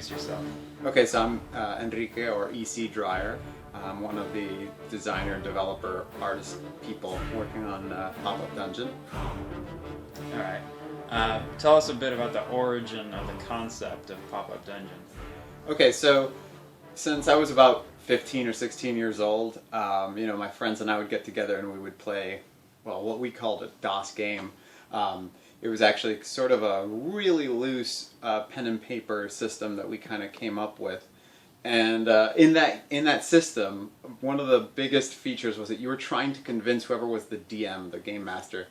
introduce yourself. Okay, so I'm Enrique, or EC Dryer. I'm one of the designer, developer, artist people working on Popup Dungeon. All right. Tell us a bit about the origin of the concept of Popup Dungeon. Okay, so since I was about 15 or 16 years old, my friends and I would get together and we would play, well, what we called a DOS game. It was actually sort of a really loose pen and paper system that we kind of came up with. And in that system, one of the biggest features was that you were trying to convince whoever was the DM, the game master,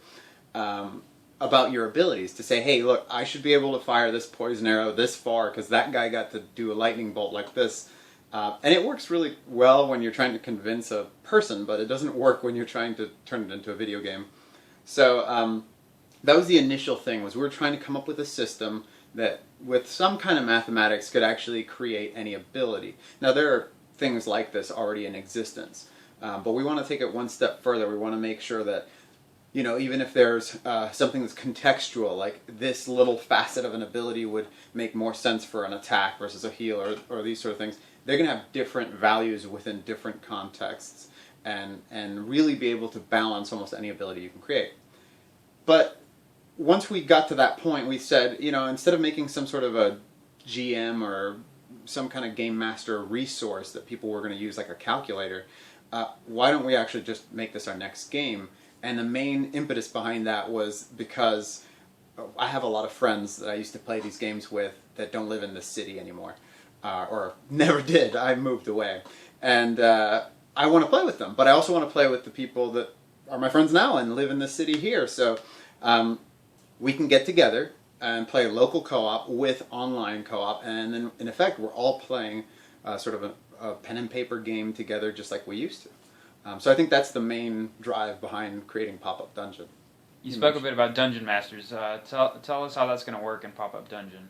about your abilities. To say, hey, look, I should be able to fire this poison arrow this far because that guy got to do a lightning bolt like this. And it works really well when you're trying to convince a person, but it doesn't work when you're trying to turn it into a video game. So that was the initial thing, was we were trying to come up with a system that with some kind of mathematics could actually create any ability. Now there are things like this already in existence, but we want to take it one step further. We want to make sure that, even if there's something that's contextual, like this little facet of an ability would make more sense for an attack versus a heal, or these sort of things, they're going to have different values within different contexts, and really be able to balance almost any ability you can create. But once we got to that point, we said, instead of making some sort of a GM or some kind of game master resource that people were going to use, like a calculator, why don't we actually just make this our next game? And the main impetus behind that was because I have a lot of friends that I used to play these games with that don't live in this city anymore, or never did. I moved away. And I want to play with them, but I also want to play with the people that are my friends now and live in this city here. So we can get together and play local co-op with online co-op, and then in effect we're all playing sort of a pen and paper game together just like we used to. So I think that's the main drive behind creating Popup Dungeon. You spoke a bit about Dungeon Masters. Tell us how that's going to work in Popup Dungeon.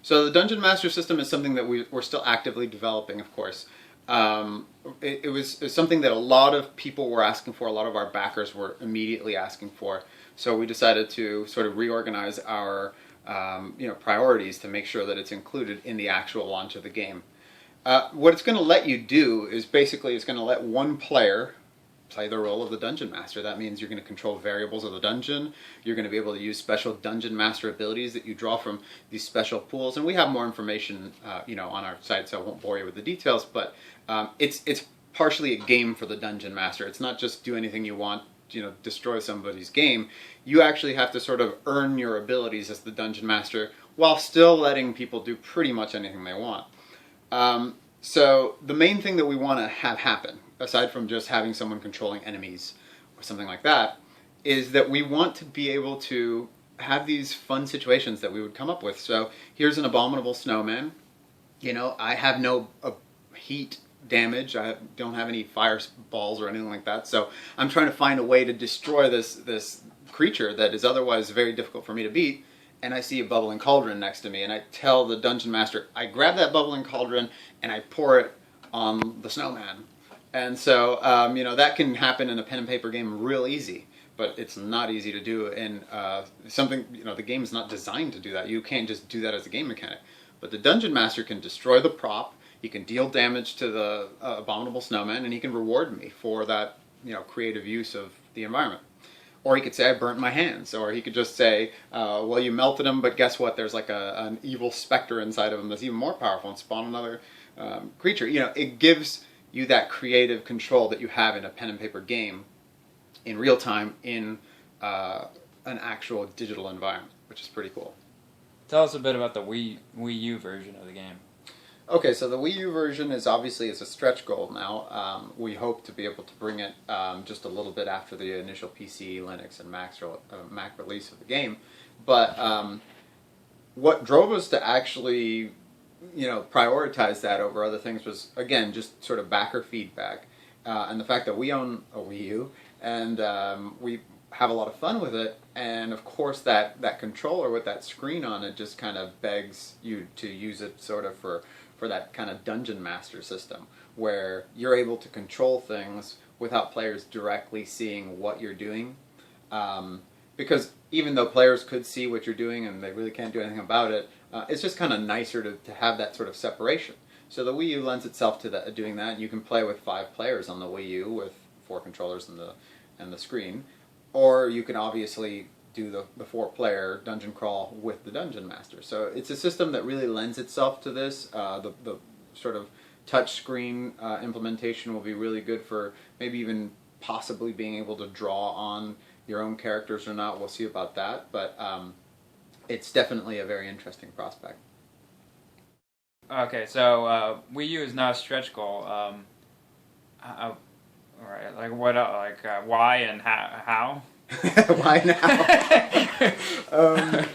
So the Dungeon Master system is something that we're still actively developing, of course. It was something that a lot of people were asking for, a lot of our backers were immediately asking for. So we decided to sort of reorganize our priorities to make sure that it's included in the actual launch of the game. What it's going to let you do is basically it's going to let one player play the role of the Dungeon Master. That means you're going to control variables of the dungeon. You're going to be able to use special Dungeon Master abilities that you draw from these special pools. And we have more information on our site, so I won't bore you with the details. But it's partially a game for the Dungeon Master. It's not just do anything you want, destroy somebody's game. You actually have to sort of earn your abilities as the Dungeon Master while still letting people do pretty much anything they want. So the main thing that we want to have happen, aside from just having someone controlling enemies or something like that, is that we want to be able to have these fun situations that we would come up with. So here's an abominable snowman. I have no heat damage. I don't have any fireballs or anything like that. So I'm trying to find a way to destroy this creature that is otherwise very difficult for me to beat. And I see a bubbling cauldron next to me, and I tell the Dungeon Master, I grab that bubbling cauldron and I pour it on the snowman. And so, that can happen in a pen and paper game real easy, but it's not easy to do in something, the game is not designed to do that. You can't just do that as a game mechanic. But the Dungeon Master can destroy the prop, he can deal damage to the abominable snowman, and he can reward me for that, creative use of the environment. Or he could say, I burnt my hands. Or he could just say, well, you melted him, but guess what? There's like an evil specter inside of him that's even more powerful and spawn another creature. It gives you that creative control that you have in a pen and paper game in real time in an actual digital environment, which is pretty cool. Tell us a bit about the Wii U version of the game. Okay, so the Wii U version is obviously a stretch goal now. We hope to be able to bring it just a little bit after the initial PC, Linux, and Mac release of the game. But what drove us to actually, prioritize that over other things was, again, just sort of backer feedback. And the fact that we own a Wii U, and we have a lot of fun with it, and of course that controller with that screen on it just kind of begs you to use it sort of for that kind of Dungeon Master system, where you're able to control things without players directly seeing what you're doing. because even though players could see what you're doing and they really can't do anything about it, it's just kind of nicer to have that sort of separation. So the Wii U lends itself to that, doing that. You can play with 5 players on the Wii U with 4 controllers and the screen, or you can obviously do the 4-player dungeon crawl with the Dungeon Master. So it's a system that really lends itself to this. The sort of touch screen implementation will be really good for maybe even possibly being able to draw on your own characters or not. We'll see about that, but it's definitely a very interesting prospect. Okay, so Wii U is now a stretch goal. All right, like what? Why and how? Why now?